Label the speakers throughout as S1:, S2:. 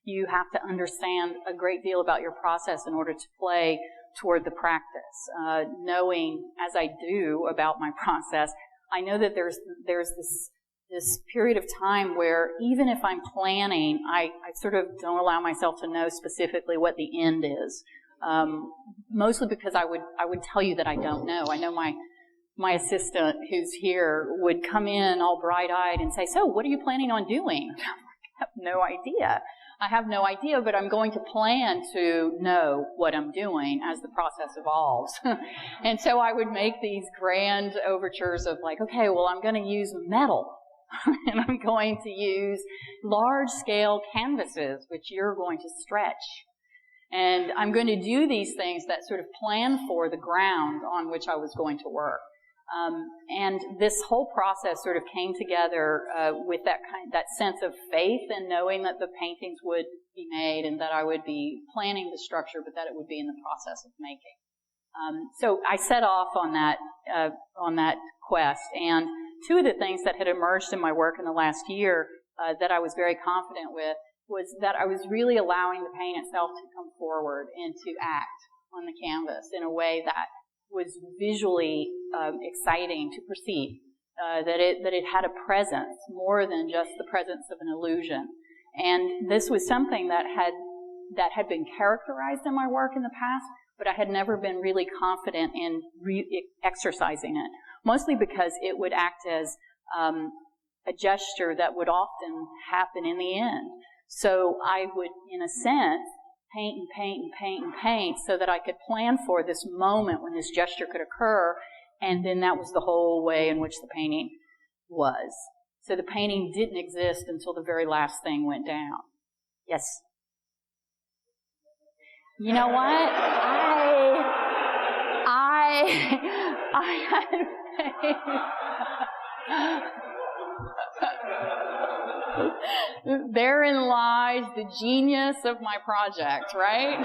S1: You have to understand a great deal about your process in order to play toward the practice. Knowing, as I do, about my process, I know that there's this period of time where even if I'm planning, I sort of don't allow myself to know specifically what the end is. Mostly because I would tell you that I don't know. I know my assistant who's here would come in all bright-eyed and say, so what are you planning on doing? I have no idea. I have no idea, but I'm going to plan to know what I'm doing as the process evolves. And so I would make these grand overtures of like, okay, well, I'm going to use metal. And I'm going to use large-scale canvases, which you're going to stretch. And I'm going to do these things that sort of plan for the ground on which I was going to work. And this whole process sort of came together with that sense of faith and knowing that the paintings would be made and that I would be planning the structure, but that it would be in the process of making. So I set off on that quest. And two of the things that had emerged in my work in the last year that I was very confident with was that I was really allowing the paint itself to come forward and to act on the canvas in a way that was visually exciting to perceive, that it had a presence more than just the presence of an illusion. And this was something that had been characterized in my work in the past, but I had never been really confident in exercising it, mostly because it would act as a gesture that would often happen in the end. So I would, in a sense, paint and paint and paint and paint so that I could plan for this moment when this gesture could occur, and then that was the whole way in which the painting was. So the painting didn't exist until the very last thing went down. Yes? You know what? I had therein lies the genius of my project, right?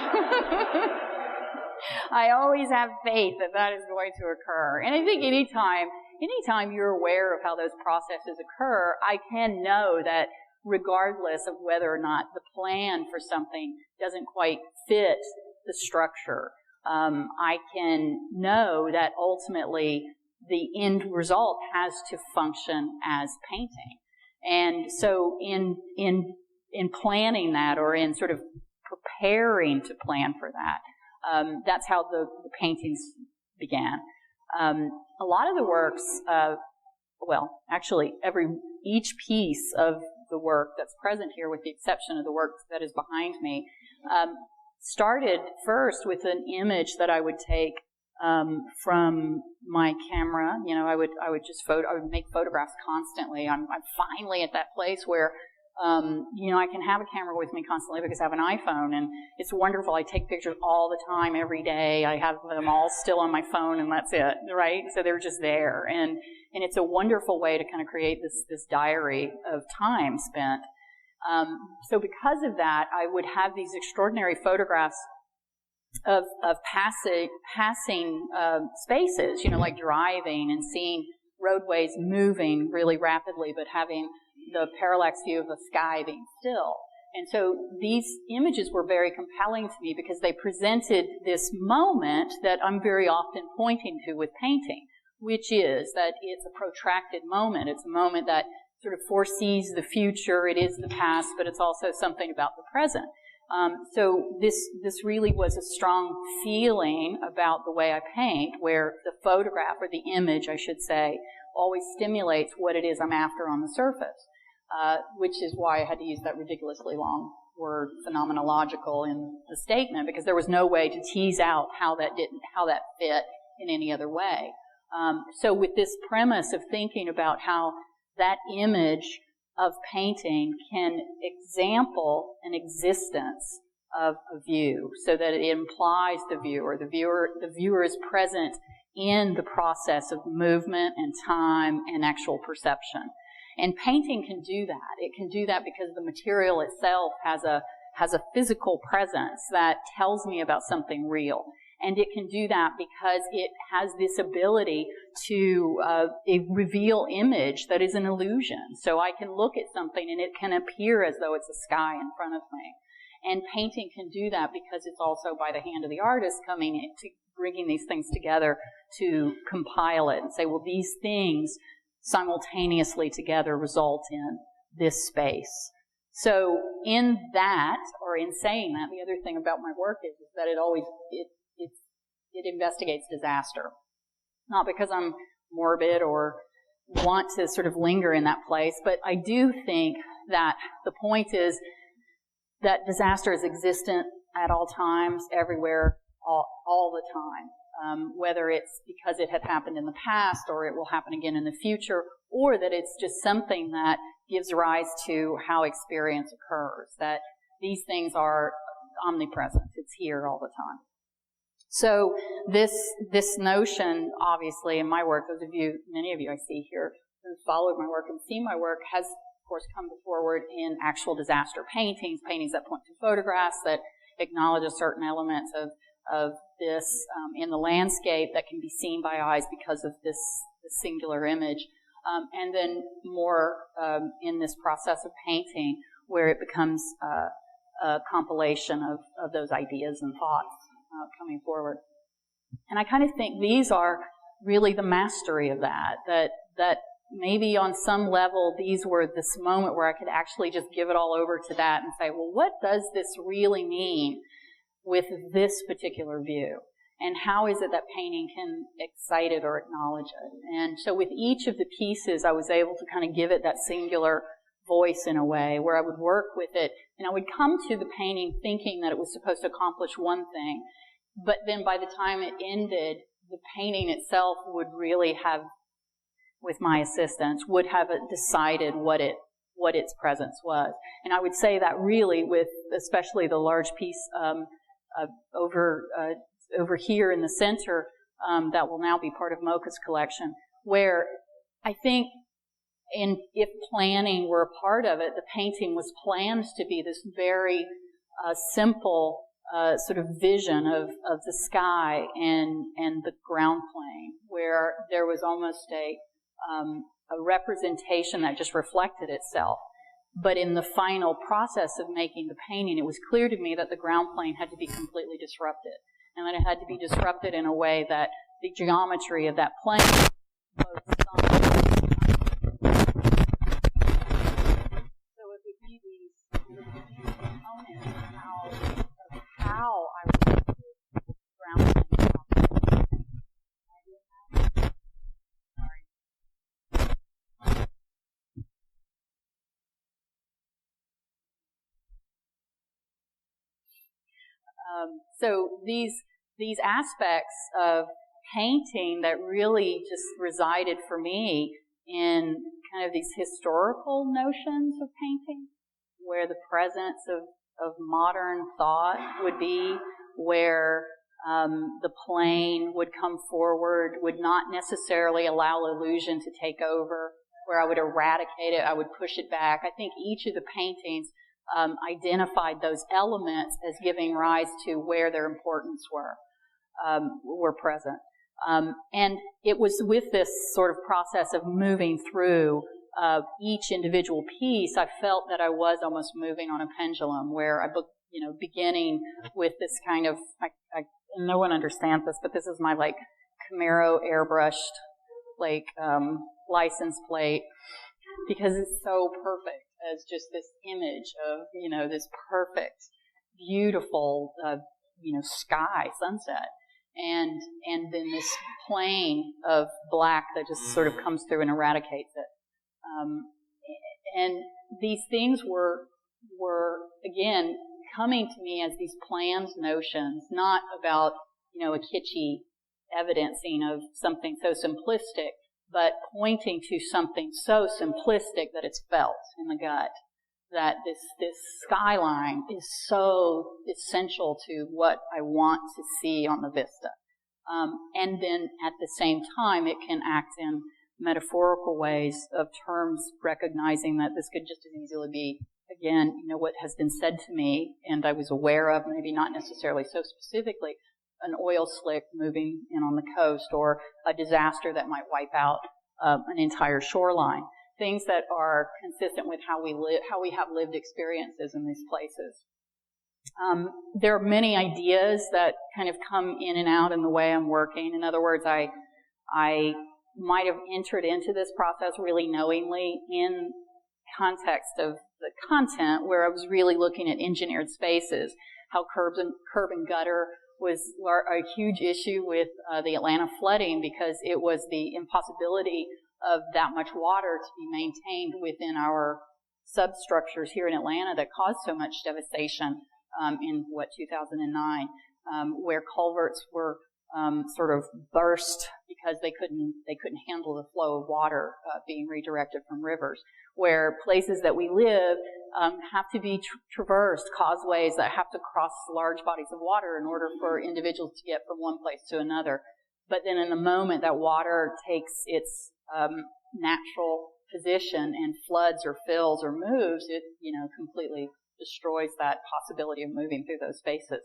S1: I always have faith that that is going to occur. And I think anytime you're aware of how those processes occur, I can know that regardless of whether or not the plan for something doesn't quite fit the structure, I can know that ultimately the end result has to function as painting. And so in planning that, or in sort of preparing to plan for that, that's how the paintings began. A lot of the works, well, actually each piece of the work that's present here, with the exception of the work that is behind me, started first with an image that I would take from my camera. You know, I would make photographs constantly. I'm finally at that place where, you know, I can have a camera with me constantly because I have an iPhone, and it's wonderful. I take pictures all the time, every day. I have them all still on my phone, and that's it, right? So they're just there, and it's a wonderful way to kind of create this diary of time spent. So because of that, I would have these extraordinary photographs of passing spaces, you know, like driving and seeing roadways moving really rapidly, but having the parallax view of the sky being still. And so these images were very compelling to me because they presented this moment that I'm very often pointing to with painting, which is that it's a protracted moment. It's a moment that sort of foresees the future. It is the past, but it's also something about the present. So this really was a strong feeling about the way I paint, where the photograph, or the image, I should say, always stimulates what it is I'm after on the surface, which is why I had to use that ridiculously long word, phenomenological, in the statement, because there was no way to tease out how that fit in any other way. So with this premise of thinking about how that image of painting can example an existence of a view, so that it implies the viewer. The viewer is present in the process of movement and time and actual perception. And painting can do that. It can do that because the material itself has a physical presence that tells me about something real. And it can do that because it has this ability to reveal image that is an illusion. So I can look at something and it can appear as though it's a sky in front of me. And painting can do that because it's also by the hand of the artist coming in to bringing these things together to compile it and say, well, these things simultaneously together result in this space. So in that, or in saying that, the other thing about my work is that it investigates disaster. Not because I'm morbid or want to sort of linger in that place, but I do think that the point is that disaster is existent at all times, everywhere, all the time. Whether it's because it had happened in the past or it will happen again in the future, or that it's just something that gives rise to how experience occurs, that these things are omnipresent. It's here all the time. So this notion, obviously, in my work, many of you I see here who followed my work and seen my work, has, of course, come forward in actual disaster paintings that point to photographs, that acknowledge certain elements of this in the landscape that can be seen by eyes because of this singular image. And then more in this process of painting, where it becomes a compilation of those ideas and thoughts coming forward. And I kind of think these are really the mastery of that maybe on some level these were this moment where I could actually just give it all over to that and say, well, what does this really mean with this particular view? And how is it that painting can excite it or acknowledge it? And so with each of the pieces, I was able to kind of give it that singular voice in a way where I would work with it. And I would come to the painting thinking that it was supposed to accomplish one thing. But then by the time it ended, the painting itself would really have, with my assistance, would have decided what its presence was. And I would say that really with especially the large piece over here in the center that will now be part of MOCA's collection, where I think if planning were a part of it, the painting was planned to be this very simple sort of vision of the sky and the ground plane, where there was almost a representation that just reflected itself. But in the final process of making the painting, it was clear to me that the ground plane had to be completely disrupted, and that it had to be disrupted in a way that the geometry of that plane both so it would be these components of how I would do the ground plane. So these aspects of painting that really just resided for me in kind of these historical notions of painting, where the presence of modern thought would be, where the plane would come forward, would not necessarily allow illusion to take over, where I would eradicate it, I would push it back. I think each of the paintings identified those elements as giving rise to where their importance were present. And it was with this sort of process of moving through each individual piece, I felt that I was almost moving on a pendulum, where beginning with this kind of, no one understands this, but this is my like Camaro airbrushed license plate, because it's so perfect as just this image of, this perfect, beautiful, sky, sunset. And then this plane of black that just sort of comes through and eradicates it. And these things were again coming to me as these planned notions, not about a kitschy evidencing of something so simplistic, but pointing to something so simplistic that it's felt in the gut. That this skyline is so essential to what I want to see on the vista. And then at the same time, it can act in metaphorical ways of terms, recognizing that this could just as easily be, again, what has been said to me and I was aware of, maybe not necessarily so specifically, an oil slick moving in on the coast, or a disaster that might wipe out an entire shoreline. Things that are consistent with how we live, how we have lived experiences in these places. There are many ideas that kind of come in and out in the way I'm working. In other words, I might have entered into this process really knowingly in context of the content, where I was really looking at engineered spaces, how curb and gutter was a huge issue with the Atlanta flooding, because it was the impossibility of that much water to be maintained within our substructures here in Atlanta that caused so much devastation in 2009, where culverts were sort of burst because they couldn't handle the flow of water being redirected from rivers, where places that we live have to be traversed, causeways that have to cross large bodies of water in order for individuals to get from one place to another. But then in the moment that water takes its natural position and floods or fills or moves, it completely destroys that possibility of moving through those spaces.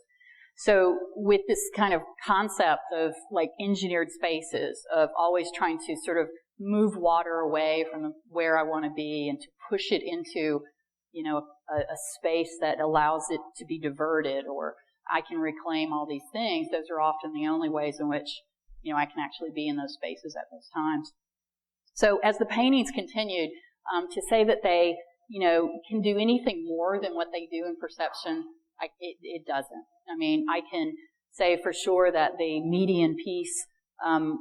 S1: So with this kind of concept of like engineered spaces, of always trying to sort of move water away from where I want to be and to push it into, a space that allows it to be diverted, or I can reclaim all these things, those are often the only ways in which, I can actually be in those spaces at those times. So as the paintings continued, to say that they, can do anything more than what they do in perception, it doesn't. I mean, I can say for sure that the median piece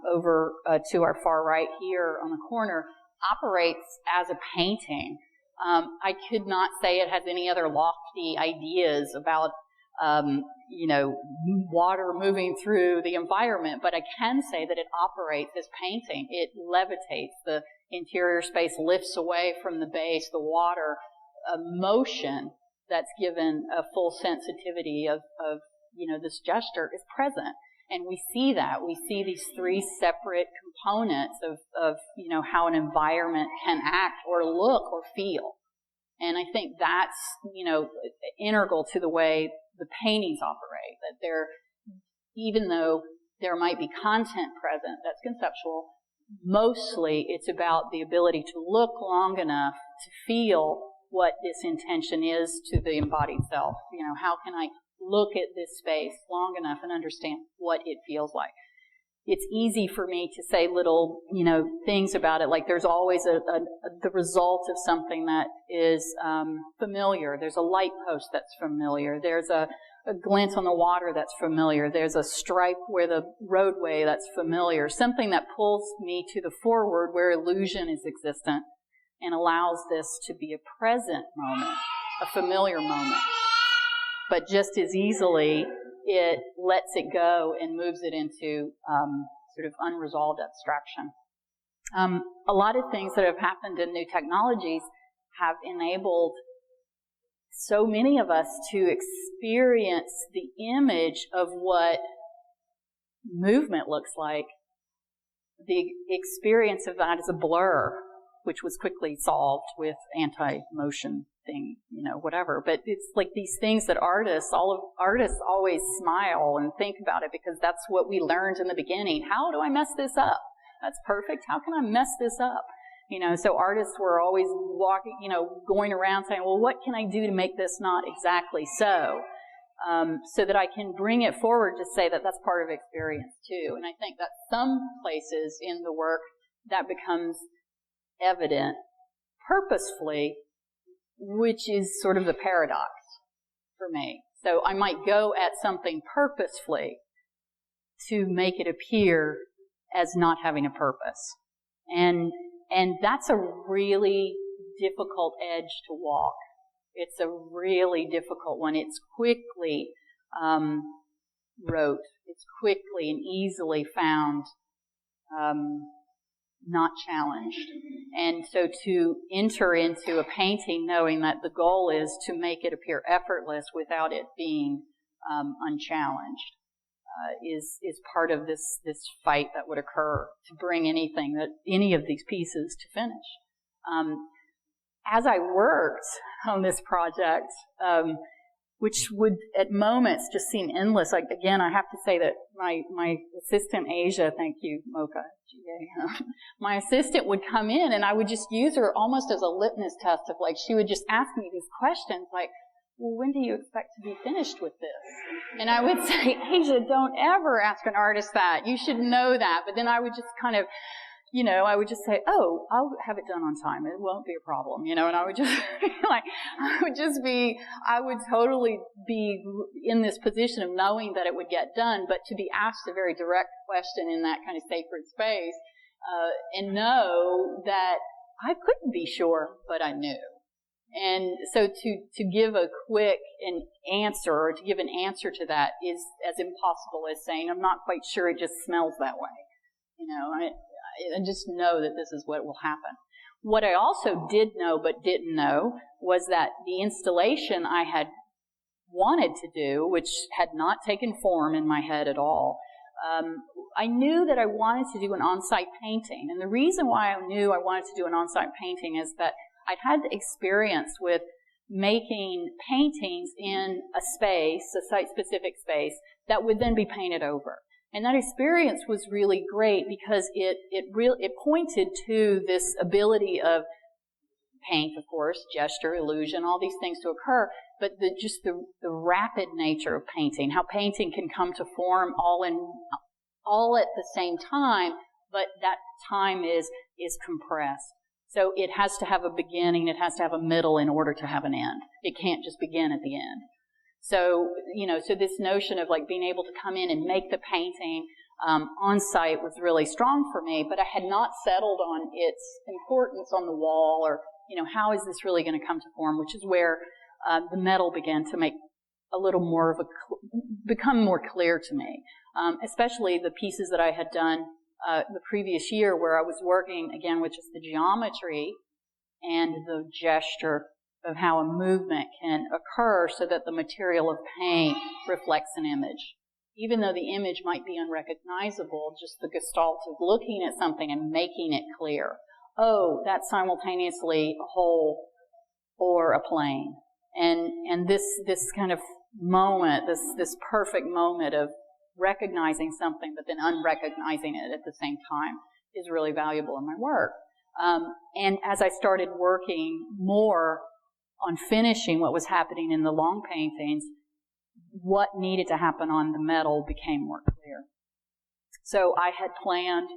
S1: over to our far right here on the corner operates as a painting. I could not say it has any other lofty ideas about, water moving through the environment, but I can say that it operates as painting. It levitates. The interior space lifts away from the base. The water, motion that's given a full sensitivity of this gesture is present. And we see that. We see these three separate components of how an environment can act or look or feel. And I think that's, integral to the way the paintings operate, that they're, even though there might be content present that's conceptual, mostly it's about the ability to look long enough to feel what this intention is to the embodied self. How can I look at this space long enough and understand what it feels like? It's easy for me to say little, things about it, like there's always the result of something that is familiar. There's a light post that's familiar. There's a glint on the water that's familiar. There's a stripe where the roadway that's familiar. Something that pulls me to the forward where illusion is existent and allows this to be a present moment, a familiar moment. But just as easily, it lets it go and moves it into sort of unresolved abstraction. A lot of things that have happened in new technologies have enabled so many of us to experience the image of what movement looks like. The experience of that is a blur, which was quickly solved with anti-motion thing, whatever. But it's like these things that artists always smile and think about it, because that's what we learned in the beginning. How do I mess this up? That's perfect. How can I mess this up? So artists were always walking, going around saying, well, what can I do to make this not exactly so? So that I can bring it forward to say that that's part of experience too. And I think that some places in the work that becomes evident purposefully, which is sort of the paradox for me. So I might go at something purposefully to make it appear as not having a purpose. And that's a really difficult edge to walk. It's a really difficult one. It's quickly wrote. It's quickly and easily found not challenged. And so to enter into a painting knowing that the goal is to make it appear effortless without it being unchallenged is part of this fight that would occur to bring any of these pieces to finish. As I worked on this project, which would at moments just seem endless. Like, again, I have to say that my assistant, Asia, thank you, MOCA GA, my assistant would come in and I would just use her almost as a litmus test of like, she would just ask me these questions like, well, when do you expect to be finished with this? And I would say, Asia, don't ever ask an artist that. You should know that. But then I would just kind of, I would just say, oh, I'll have it done on time. It won't be a problem, and I would just I would totally be in this position of knowing that it would get done, but to be asked a very direct question in that kind of sacred space, and know that I couldn't be sure, but I knew. And so to give a quick answer, or to give an answer to that is as impossible as saying, I'm not quite sure, it just smells that way. I just know that this is what will happen. What I also did know but didn't know was that the installation I had wanted to do, which had not taken form in my head at all, I knew that I wanted to do an on-site painting. And the reason why I knew I wanted to do an on-site painting is that I'd had experience with making paintings in a space, a site-specific space, that would then be painted over. And that experience was really great because it pointed to this ability of paint, of course, gesture, illusion, all these things to occur, but the rapid nature of painting, how painting can come to form all at the same time, but that time is compressed. So it has to have a beginning, it has to have a middle in order to have an end. It can't just begin at the end. So, so this notion of like being able to come in and make the painting on site was really strong for me, but I had not settled on its importance on the wall, or, how is this really going to come to form, which is where the metal began to make a little more of become more clear to me, especially the pieces that I had done the previous year, where I was working, again, with just the geometry and the gesture of how a movement can occur so that the material of paint reflects an image. Even though the image might be unrecognizable, just the gestalt of looking at something and making it clear. Oh, that's simultaneously a hole or a plane. And this kind of moment, this perfect moment of recognizing something but then unrecognizing it at the same time is really valuable in my work. And as I started working more on finishing what was happening in the long paintings, what needed to happen on the metal became more clear. So I had planned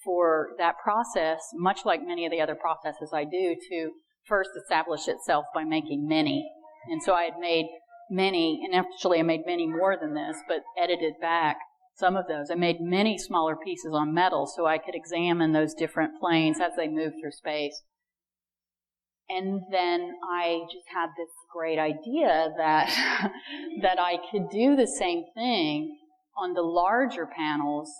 S1: for that process, much like many of the other processes I do, to first establish itself by making many. And so I had made many, and actually I made many more than this, but edited back some of those. I made many smaller pieces on metal so I could examine those different planes as they move through space. And then I just had this great idea that that I could do the same thing on the larger panels,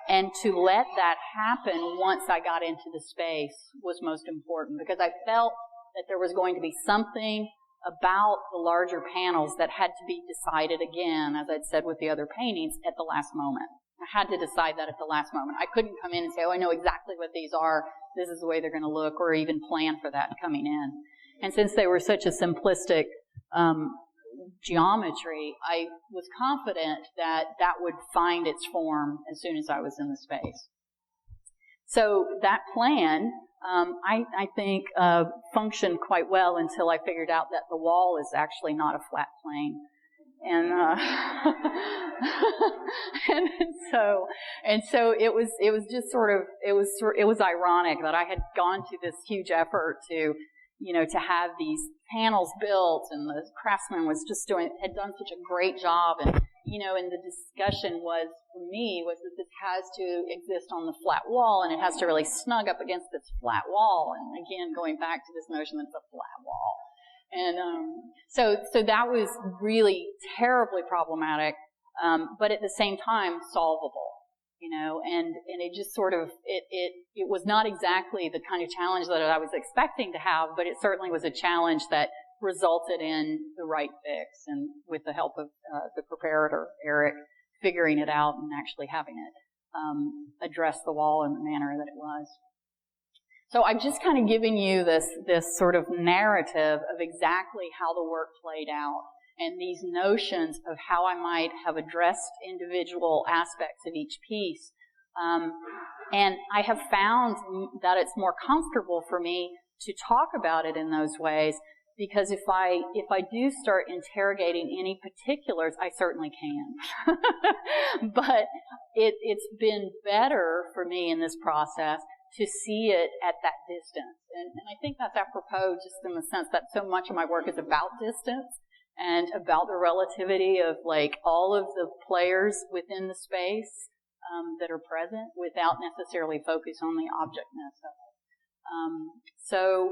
S1: and to let that happen once I got into the space was most important, because I felt that there was going to be something about the larger panels that had to be decided again, as I'd said with the other paintings, at the last moment. I had to decide that at the last moment. I couldn't come in and say, oh, I know exactly what these are, this is the way they're going to look, or even plan for that coming in. And since they were such a simplistic geometry, I was confident that that would find its form as soon as I was in the space. So that plan, I think, functioned quite well until I figured out that the wall is actually not a flat plane. And and so it was just sort of, it was ironic that I had gone to this huge effort to have these panels built, and the craftsman had done such a great job, and and the discussion was, for me, was that this has to exist on the flat wall, and it has to really snug up against this flat wall, and again, going back to this notion that it's a flat wall. And so that was really terribly problematic, but at the same time solvable, and it just sort of, it was not exactly the kind of challenge that I was expecting to have, but it certainly was a challenge that resulted in the right fix, and with the help of the preparator, Eric, figuring it out and actually having it address the wall in the manner that it was. So I've just kind of given you this sort of narrative of exactly how the work played out and these notions of how I might have addressed individual aspects of each piece. And I have found that it's more comfortable for me to talk about it in those ways, because if I do start interrogating any particulars, I certainly can. But it's been better for me in this process to see it at that distance. And I think that's apropos just in the sense that so much of my work is about distance and about the relativity of like all of the players within the space that are present without necessarily focus on the objectness of it. So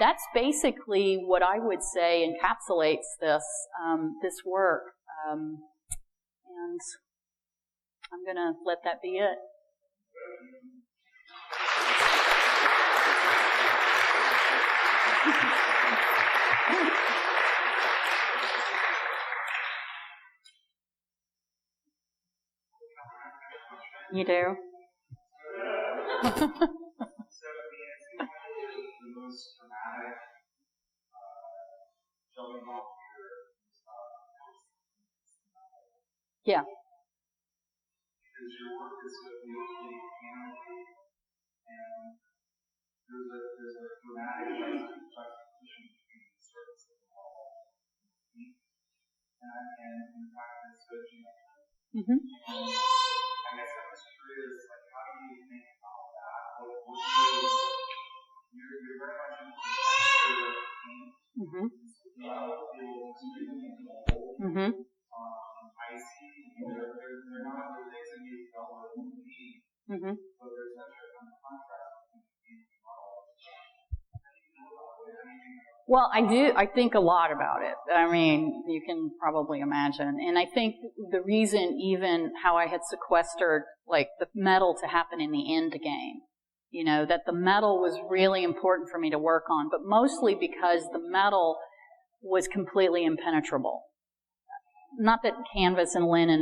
S1: that's basically what I would say encapsulates this work. And I'm going to let that be it. You do? Yeah.
S2: Because your work is so beautifully animated, and there's a dramatic juxtaposition between the surface of the wall and the feet, and in fact, it's so geometric.
S1: Mm-hmm.
S2: I guess I'm just curious, like, how do you think about that? What you're very much into the texture of paint.
S1: Mm-hmm.
S2: Feels extremely cold.
S1: Mm-hmm.
S2: Icy. They're not the things that you felt with the paint.
S1: Mm-hmm.
S2: But there's such a contrast between paint and model. How do you feel about it?
S1: Well, I do. I think a lot about it. I mean, you can probably imagine. And I think the reason even how I had sequestered, like, the metal to happen in the end game, you know, that the metal was really important for me to work on, but mostly because the metal was completely impenetrable. Not that canvas and linen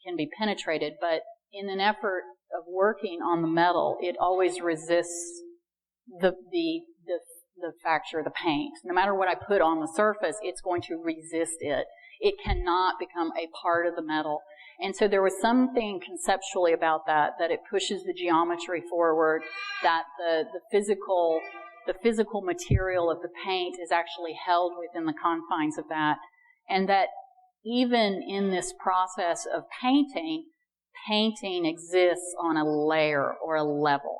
S1: can be penetrated, but in an effort of working on the metal, it always resists the facture, the paint. No matter what I put on the surface, it's going to resist it. It cannot become a part of the metal. And so there was something conceptually about that it pushes the geometry forward, that the physical material of the paint is actually held within the confines of that, and that even in this process of painting exists on a layer or a level.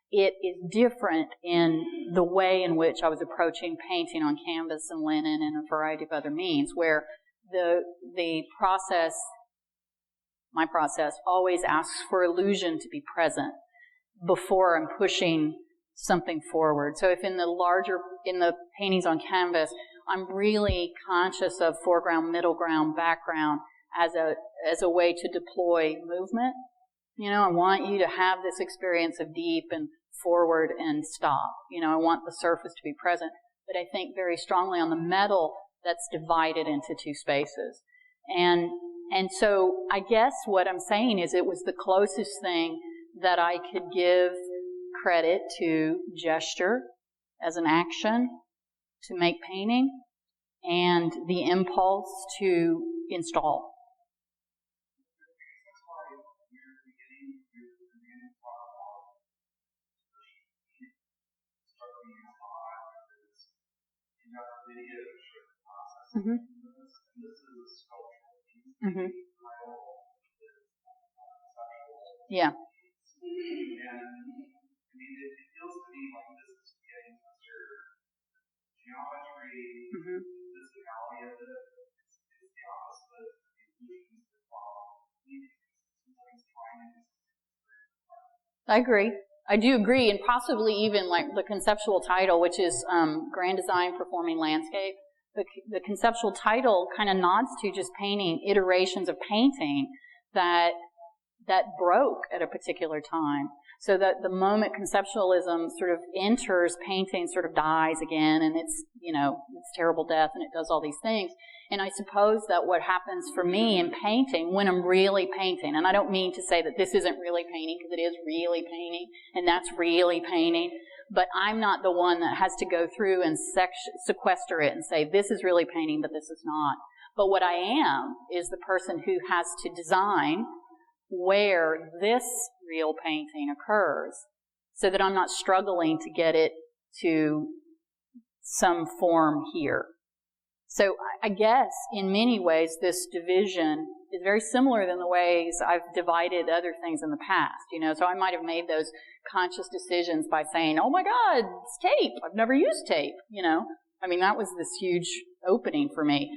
S1: It is different in the way in which I was approaching painting on canvas and linen and a variety of other means, where the process, my process, always asks for illusion to be present before I'm pushing something forward. So if in the paintings on canvas, I'm really conscious of foreground, middle ground, background as a way to deploy movement. You know, I want you to have this experience of deep and forward and stop. You know, I want the surface to be present. But I think very strongly on the metal that's divided into two spaces. And so I guess what I'm saying is it was the closest thing that I could give credit to gesture as an action to make painting and the impulse to install. Mm-hmm. Mm-hmm. Yeah. Mm-hmm. I agree. I do agree, and possibly even like the conceptual title, which is Grand Design Performing Landscape. The conceptual title kind of nods to just painting iterations of painting that broke at a particular time. So that the moment conceptualism sort of enters, painting sort of dies again, and it's terrible death, and it does all these things. And I suppose that what happens for me in painting, when I'm really painting, and I don't mean to say that this isn't really painting, because it is really painting, and that's really painting, but I'm not the one that has to go through and sequester it and say, this is really painting, but this is not. But what I am is the person who has to design where this real painting occurs so that I'm not struggling to get it to some form here. So I guess in many ways this division is very similar than the ways I've divided other things in the past, you know. So I might have made those conscious decisions by saying, oh my God, it's tape. I've never used tape, you know. I mean, that was this huge opening for me,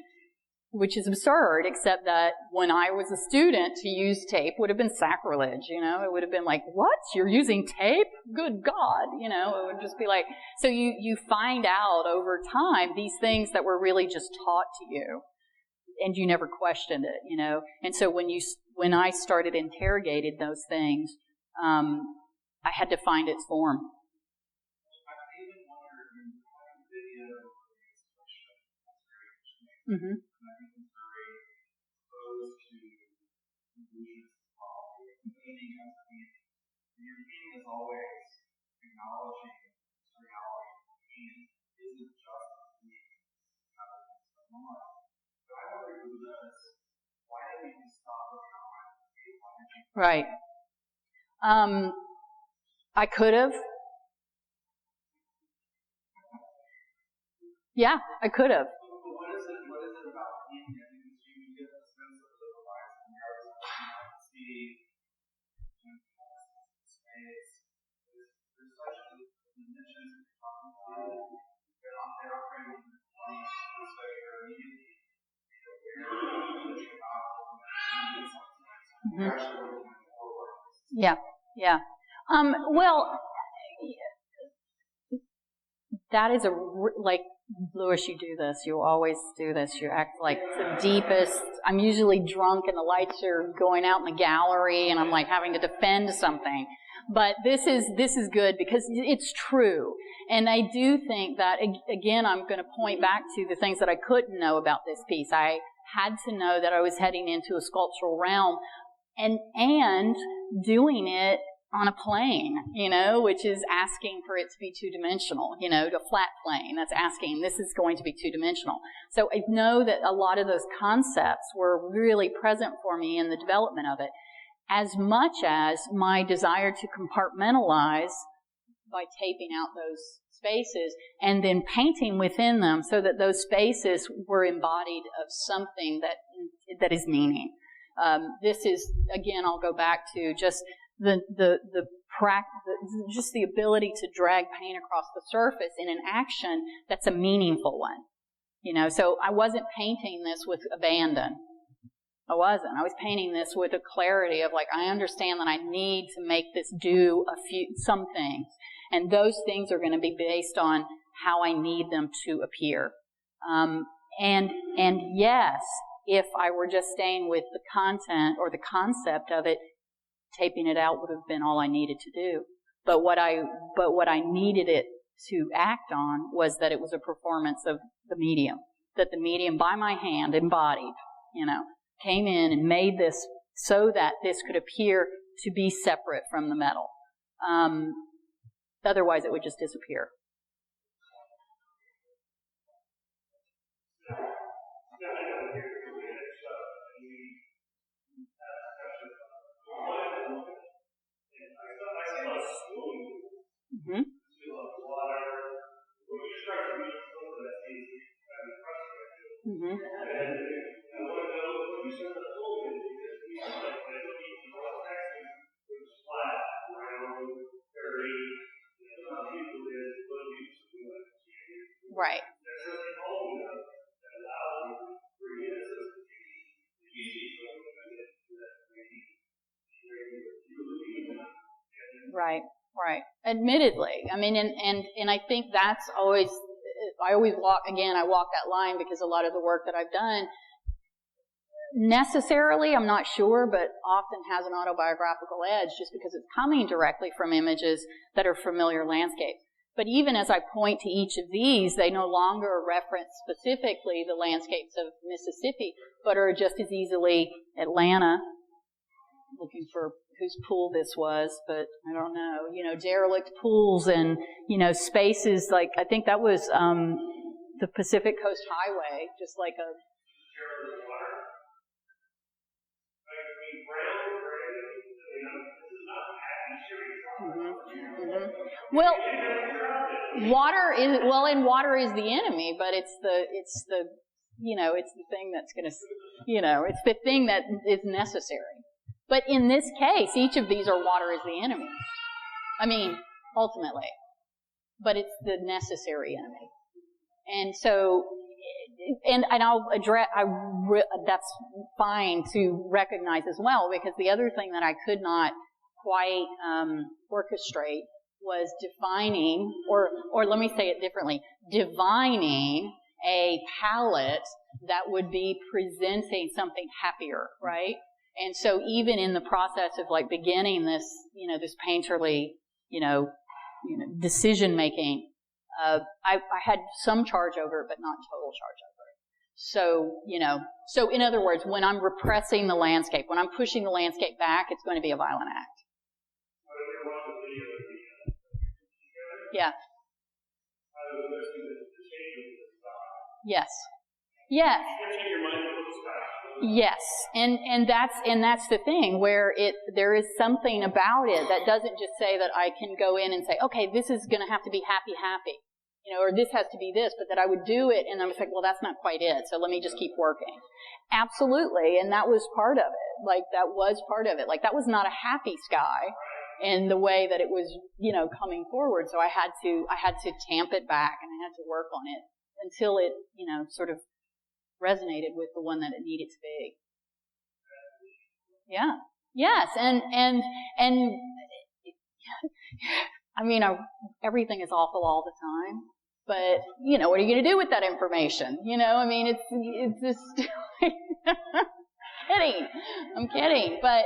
S1: which is absurd, except that when I was a student, to use tape would have been sacrilege, you know. It would have been like, what? You're using tape? Good God, you know. It would just be like, so you find out over time these things that were really just taught to you, and you never questioned it, you know. And so when I started interrogating those things, I had to find its form. Mm-hmm.
S2: Your meaning is always acknowledging reality. Meaning isn't just meaning other things going on. So I wonder who does. Why did we stop looking at
S1: Right. I could have. Yeah, I could have.
S2: But what is it about meaning that you get a sense of the horizon? You see space. There's such dimensions that you're talking about. They're operating in the plane, so you're immediately aware that you're not looking at something. You're actually looking forward.
S1: Yeah, yeah. Well, that is like, Lewis, you do this. You always do this. You act like the deepest. I'm usually drunk and the lights are going out in the gallery and I'm like having to defend something. But this is good because it's true. And I do think that, again, I'm going to point back to the things that I couldn't know about this piece. I had to know that I was heading into a sculptural realm and doing it on a plane, you know, which is asking for it to be two-dimensional, you know, to flat plane. That's asking, this is going to be two-dimensional. So I know that a lot of those concepts were really present for me in the development of it, as much as my desire to compartmentalize by taping out those spaces and then painting within them so that those spaces were embodied of something that is meaning. This is, again, I'll go back to just just the ability to drag paint across the surface in an action that's a meaningful one. You know, so I wasn't painting this with abandon. I wasn't. I was painting this with a clarity of like, I understand that I need to make this do some things. And those things are going to be based on how I need them to appear. And yes, if I were just staying with the content or the concept of it, taping it out would have been all I needed to do. But what I needed it to act on was that it was a performance of the medium. That the medium by my hand embodied, you know, came in and made this so that this could appear to be separate from the metal. Otherwise it would just disappear. Mm-hmm. Mm-hmm. Right. Right, right. Admittedly. I mean, and I think that's always, I walk that line because a lot of the work that I've done, necessarily, I'm not sure, but often has an autobiographical edge just because it's coming directly from images that are familiar landscapes. But even as I point to each of these, they no longer reference specifically the landscapes of Mississippi, but are just as easily Atlanta, looking for whose pool this was, but I don't know. Derelict pools and, spaces like, I think that was the Pacific Coast Highway, just like a... Well, water is the enemy, but it's the thing that's going to, it's the thing that is necessary. But in this case, each of these are water is the enemy. I mean, ultimately. But it's the necessary enemy. And so, and I'll address, that's fine to recognize as well, because the other thing that I could not quite orchestrate was defining, or let me say it differently, divining a palette that would be presenting something happier, right? And so even in the process of like beginning this, this painterly, decision making, I had some charge over it, but not total charge over it. So, so in other words, when I'm repressing the landscape, when I'm pushing the landscape back, it's going to be a violent act. Yeah. Yes. Yes. Yes. And that's the thing where there is something about it that doesn't just say that I can go in and say, okay, this is going to have to be happy, or this has to be this, but that I would do it and I was like, well, that's not quite it. So let me just keep working. Absolutely. And that was part of it. Like that was part of it. Like that was not a happy sky in the way that it was, coming forward. So I had to tamp it back and I had to work on it until it, sort of resonated with the one that it needed to be. Yeah. Yes. And I mean, everything is awful all the time, but, what are you going to do with that information? I mean, it's just, kidding. I'm kidding. But,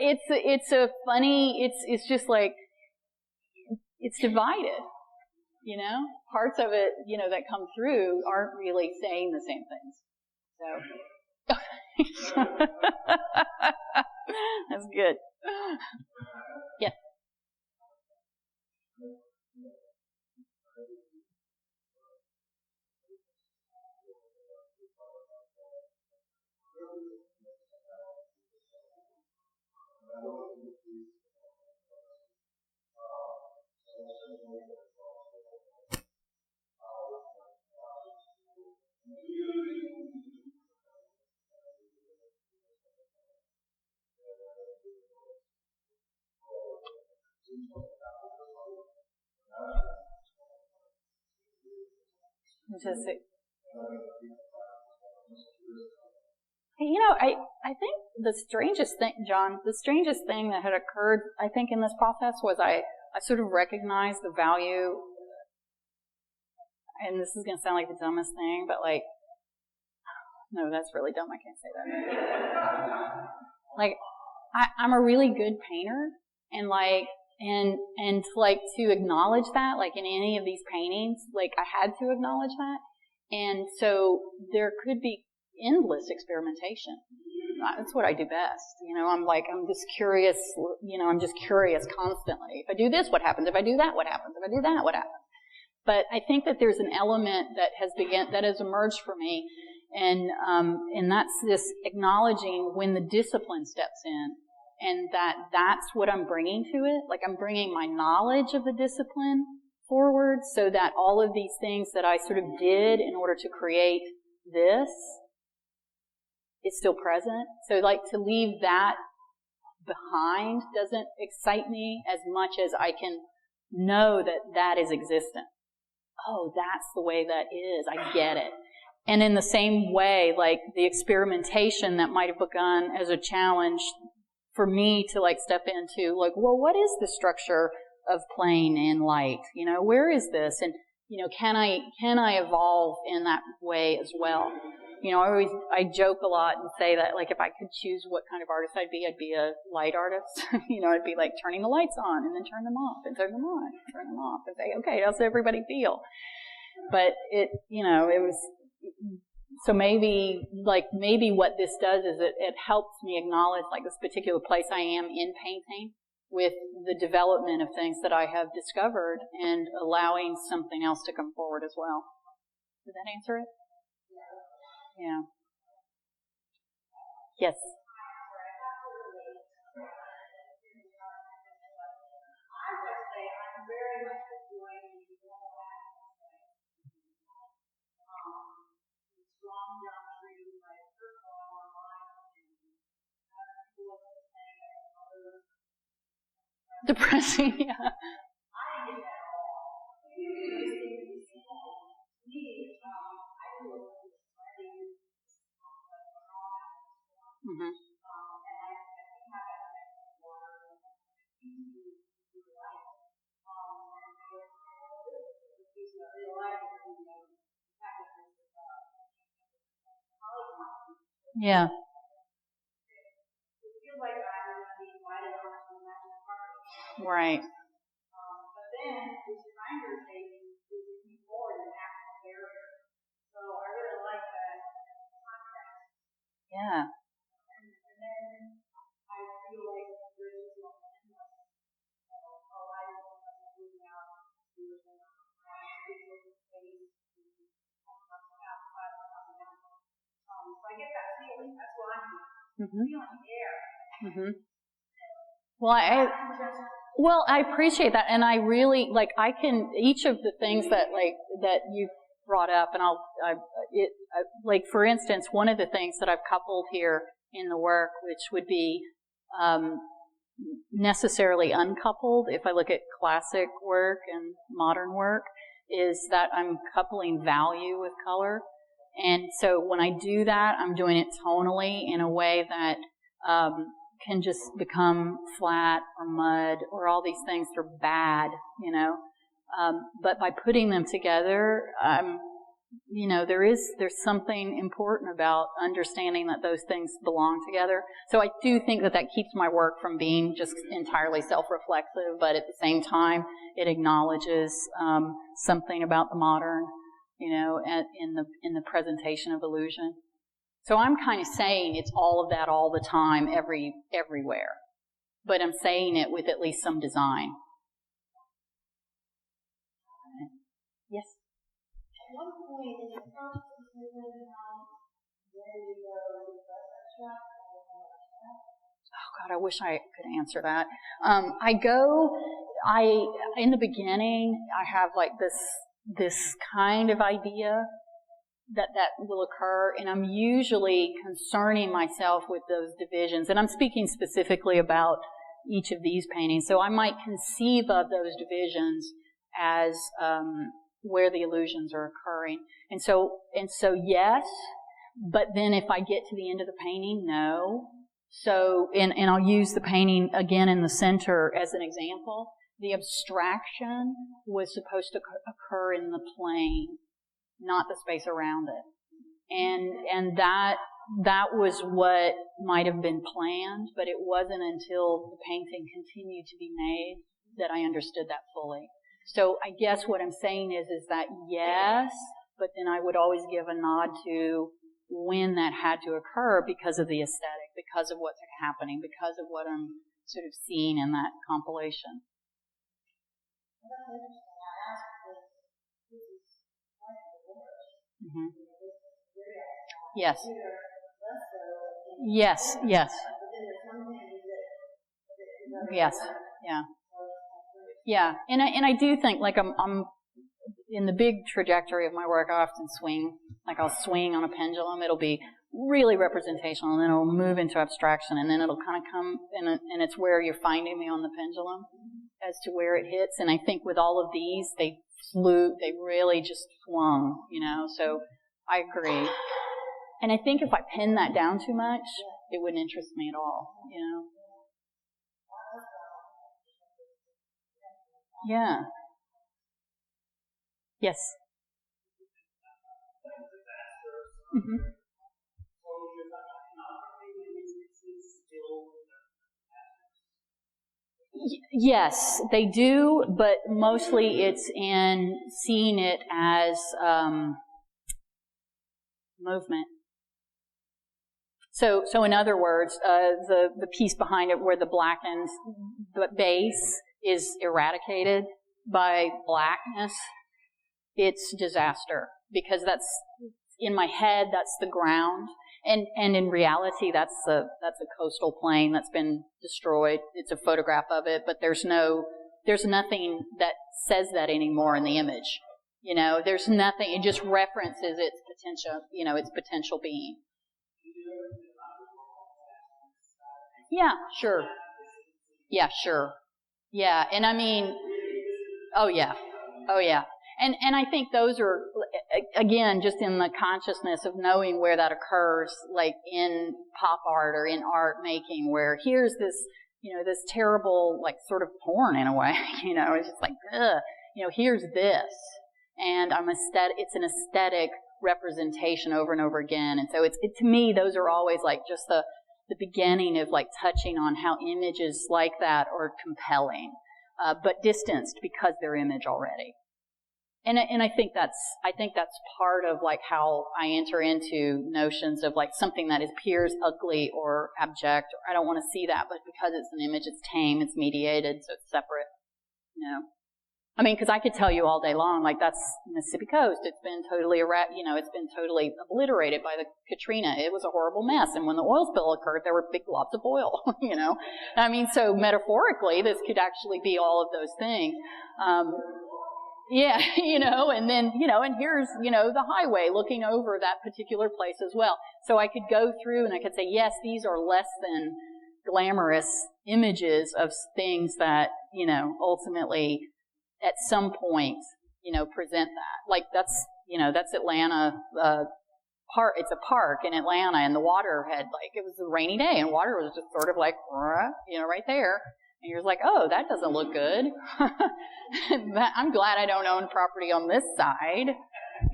S1: it's a funny, it's just like, it's divided, parts of it, that come through aren't really saying the same things. So, that's good. Yes. I think the strangest thing, John, that had occurred, I think, in this process was I sort of recognized the value, and this is going to sound like the dumbest thing, but like, no, that's really dumb. I can't say that. Like, I'm a really good painter, and like, and like to acknowledge that, like in any of these paintings, like I had to acknowledge that. And so there could be endless experimentation. That's what I do best. I'm just curious, I'm just curious constantly. If I do this, what happens? If I do that, what happens? If I do that, what happens? But I think that there's an element that has emerged for me, and that's this acknowledging when the discipline steps in, and that's what I'm bringing to it. Like I'm bringing my knowledge of the discipline forward, so that all of these things that I sort of did in order to create this is still present. So like to leave that behind doesn't excite me as much as I can know that is existent. Oh, that's the way that is. I get it. And in the same way, like the experimentation that might have begun as a challenge for me to like step into, like, well, what is the structure of plane in light? Where is this? And, can I evolve in that way as well? I joke a lot and say that, like, if I could choose what kind of artist I'd be a light artist. I'd be like turning the lights on and then turn them off and turn them on, turn them off and say, okay, how's everybody feel? But it was So maybe what this does is it helps me acknowledge like this particular place I am in painting with the development of things that I have discovered and allowing something else to come forward as well. Did that answer it? Yeah. Yes. Depressing, yeah. Mm-hmm. Yeah. Right. Yeah. Mm-hmm. Mm-hmm. Well, I appreciate that, and I really each of the things that you brought up, and for instance, one of the things that I've coupled here in the work, which would be necessarily uncoupled if I look at classic work and modern work, is that I'm coupling value with color. And so when I do that, I'm doing it tonally in a way that can just become flat or mud or all these things that are bad, But by putting them together, there's something important about understanding that those things belong together. So I do think that keeps my work from being just entirely self-reflexive, but at the same time, it acknowledges something about the modern, in the presentation of illusion. So I'm kind of saying it's all of that all the time, everywhere. But I'm saying it with at least some design. Yes?
S3: At one point in the first decision where you go to the abstract.
S1: Oh God, I wish I could answer that. In the beginning, I have like this kind of idea that will occur, and I'm usually concerning myself with those divisions, and I'm speaking specifically about each of these paintings. So I might conceive of those divisions as where the illusions are occurring, and so yes, but then if I get to the end of the painting, no. So and I'll use the painting again in the center as an example. The abstraction was supposed to occur in the plane, not the space around it. And that was what might have been planned, but it wasn't until the painting continued to be made that I understood that fully. So I guess what I'm saying is that yes, but then I would always give a nod to when that had to occur because of the aesthetic, because of what's happening, because of what I'm sort of seeing in that compilation. Mm-hmm. Yes. Yes. Yes. Yes. Yeah. Yeah. And I do think like I'm in the big trajectory of my work. I often swing, like I'll swing on a pendulum. It'll be really representational, and then it'll move into abstraction, and then it'll kind of come, and it's where you're finding me on the pendulum as to where it hits. And I think with all of these, they really just swung, so I agree. And I think if I pin that down too much, it wouldn't interest me at all, Yeah. Yes. Mm-hmm. Yes, they do, but mostly it's in seeing it as movement. So in other words, the piece behind it where the blackened base is eradicated by blackness, it's disaster, because that's, in my head, that's the ground. And in reality, that's a coastal plain that's been destroyed. It's a photograph of it, but there's nothing that says that anymore in the image. You know, there's nothing. It just references its potential. You know, its potential being. Yeah, sure. Yeah, sure. Yeah, and I mean, oh yeah. And I think those are, again, just in the consciousness of knowing where that occurs, like in pop art or in art making, where here's this, you know, this terrible, like, sort of porn in a way, you know, it's just like, ugh, you know, here's this. And it's an aesthetic representation over and over again. And so to me, those are always like just the beginning of like touching on how images like that are compelling, but distanced because they're image already. And I think that's part of like how I enter into notions of like something that appears ugly or abject, or I don't want to see that, but because it's an image, it's tame, it's mediated, so it's separate. You know, I mean, because I could tell you all day long, like that's Mississippi coast. It's been totally it's been totally obliterated by the Katrina. It was a horrible mess, and when the oil spill occurred, there were big globs of oil. You know, I mean, so metaphorically, this could actually be all of those things. Yeah, you know, and then, you know, and here's, you know, the highway looking over that particular place as well. So I could go through and I could say, yes, these are less than glamorous images of things that, you know, ultimately at some point, you know, present that. Like that's, you know, that's Atlanta, park. It's a park in Atlanta, and the water had like, it was a rainy day and water was just sort of like, you know, right there. And you're like, oh, that doesn't look good. I'm glad I don't own property on this side.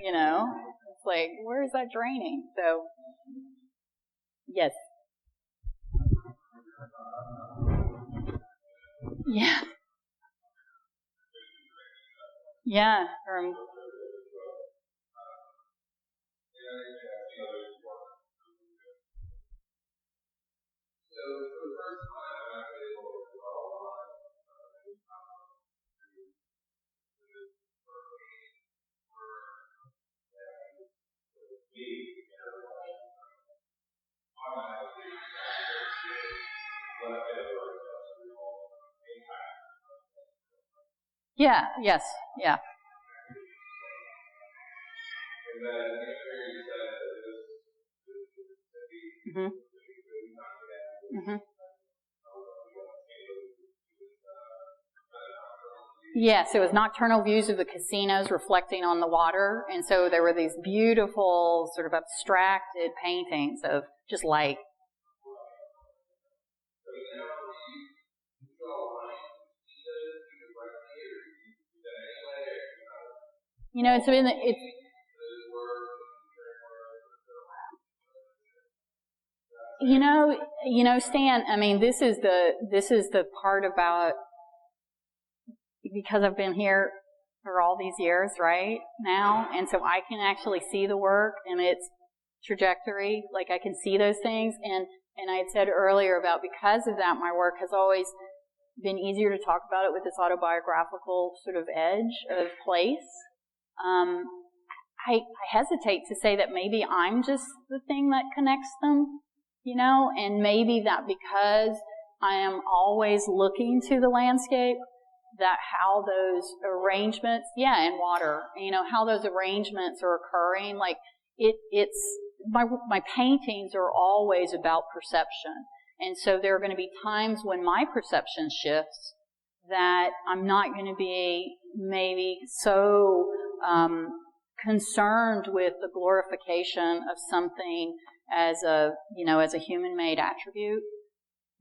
S1: You know, it's like, where is that draining? So, yes. Yeah. Yeah. Yeah, yes, yeah. Mm-hmm. Mm-hmm. Yes, it was nocturnal views of the casinos reflecting on the water, and so there were these beautiful, sort of abstracted paintings of just light. You know, it's been it's. You know, Stan. I mean, this is the part about, because I've been here for all these years, right now, and so I can actually see the work and its trajectory. Like I can see those things, and I had said earlier about, because of that, my work has always been easier to talk about it with this autobiographical sort of edge of place. I hesitate to say that maybe I'm just the thing that connects them, you know, and maybe that because I am always looking to the landscape, that how those arrangements, and water, you know, how those arrangements are occurring, like it's my paintings are always about perception. And so there are going to be times when my perception shifts that I'm not going to be maybe so concerned with the glorification of something as a human-made attribute,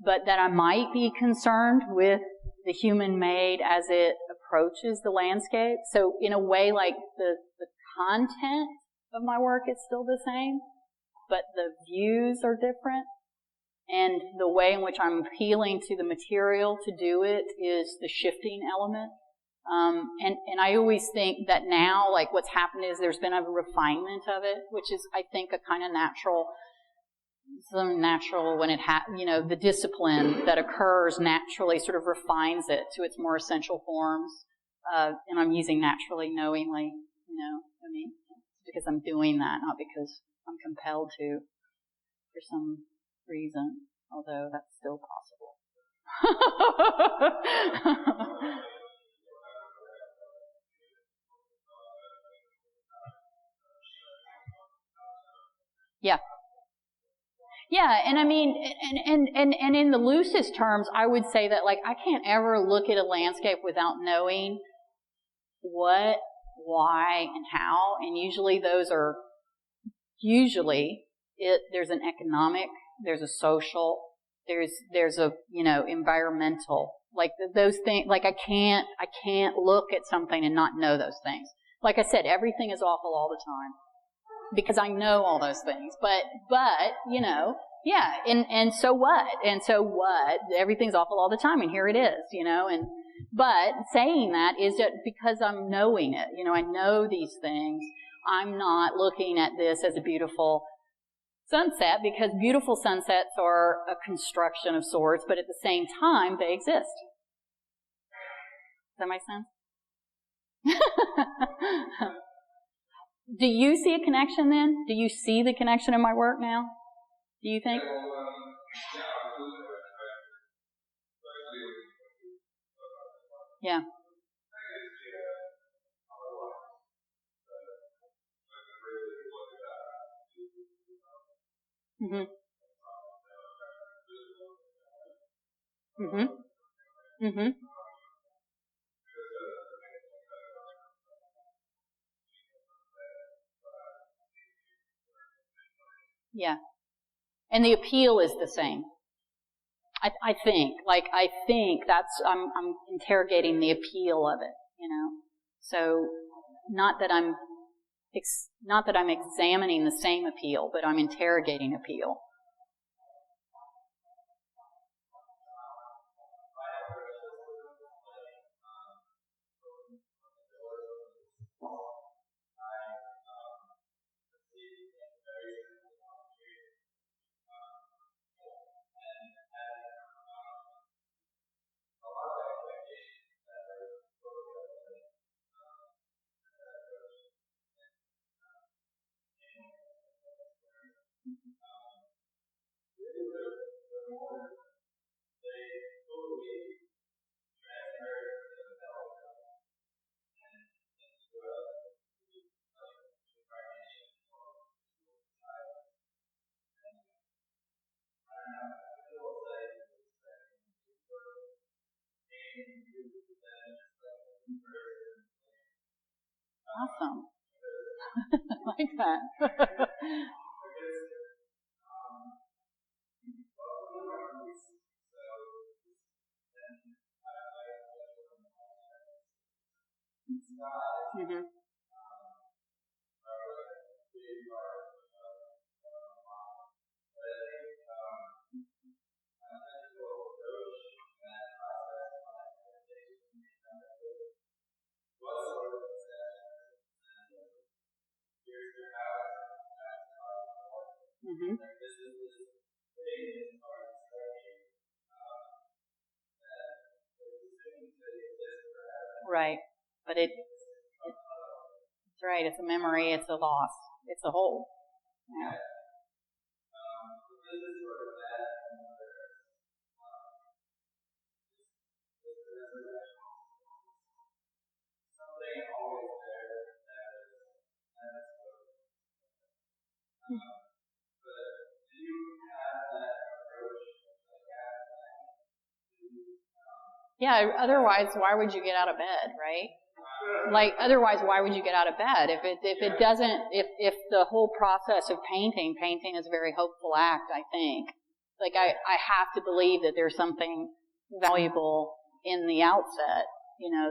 S1: but that I might be concerned with the human-made as it approaches the landscape. So in a way, like the content of my work is still the same, but the views are different. And the way in which I'm appealing to the material to do it is the shifting element. And I always think that now, like what's happened is there's been a refinement of it, which is, I think, a kind of natural when it the discipline that occurs naturally sort of refines it to its more essential forms. And I'm using naturally, knowingly, because I'm doing that, not because I'm compelled to for some reason, although that's still possible. Yeah. Yeah, and I mean, and in the loosest terms, I would say that, like, I can't ever look at a landscape without knowing what, why, and how, and usually there's an economic, there's a social, there's a, environmental, like those things, like I can't look at something and not know those things. Like I said, everything is awful all the time, because I know all those things, but, yeah, and so what? Everything's awful all the time, and here it is, but saying that is that because I'm knowing it, I know these things, I'm not looking at this as a beautiful sunset, because beautiful sunsets are a construction of sorts, but at the same time, they exist. Does that make sense? Do you see a connection then? Do you see the connection in my work now? Do you think? Yeah. Mhm. Mhm. Mhm. Yeah. And the appeal is the same. I think that's, I'm interrogating the appeal of it, So, not that I'm examining the same appeal, but I'm interrogating appeal. Awesome. I like that. Mm-hmm. Mm-hmm. Right. But it's right, it's a memory, it's a loss, it's a whole. Yeah. Yeah, otherwise, why would you get out of bed, right? Like, otherwise, why would you get out of bed? If the whole process of painting is a very hopeful act, I think. Like, I have to believe that there's something valuable in the outset,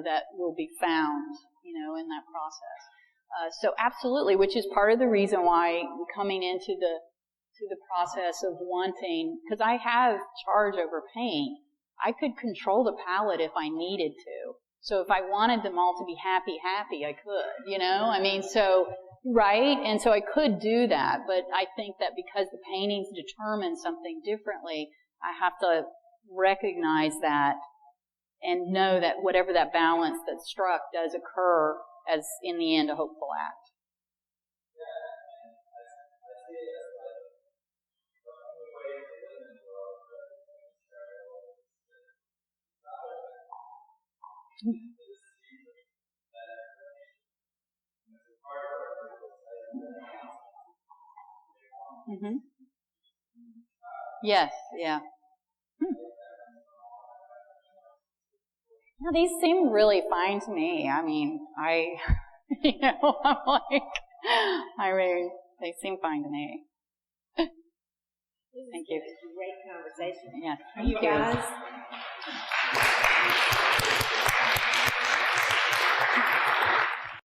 S1: that will be found, in that process. So absolutely, which is part of the reason why coming into the process of wanting, because I have charge over paint. I could control the palette if I needed to. So if I wanted them all to be happy, I could, you know? I mean, so, right? And so I could do that, but I think that because the paintings determine something differently, I have to recognize that and know that whatever that balance that's struck does occur as, in the end, a hopeful act. Mm-hmm. Yes, yeah. Now, these seem really fine to me. I mean, you know, I'm like, they seem fine to me. Thank you.
S4: Great conversation.
S1: Yes.
S4: You guys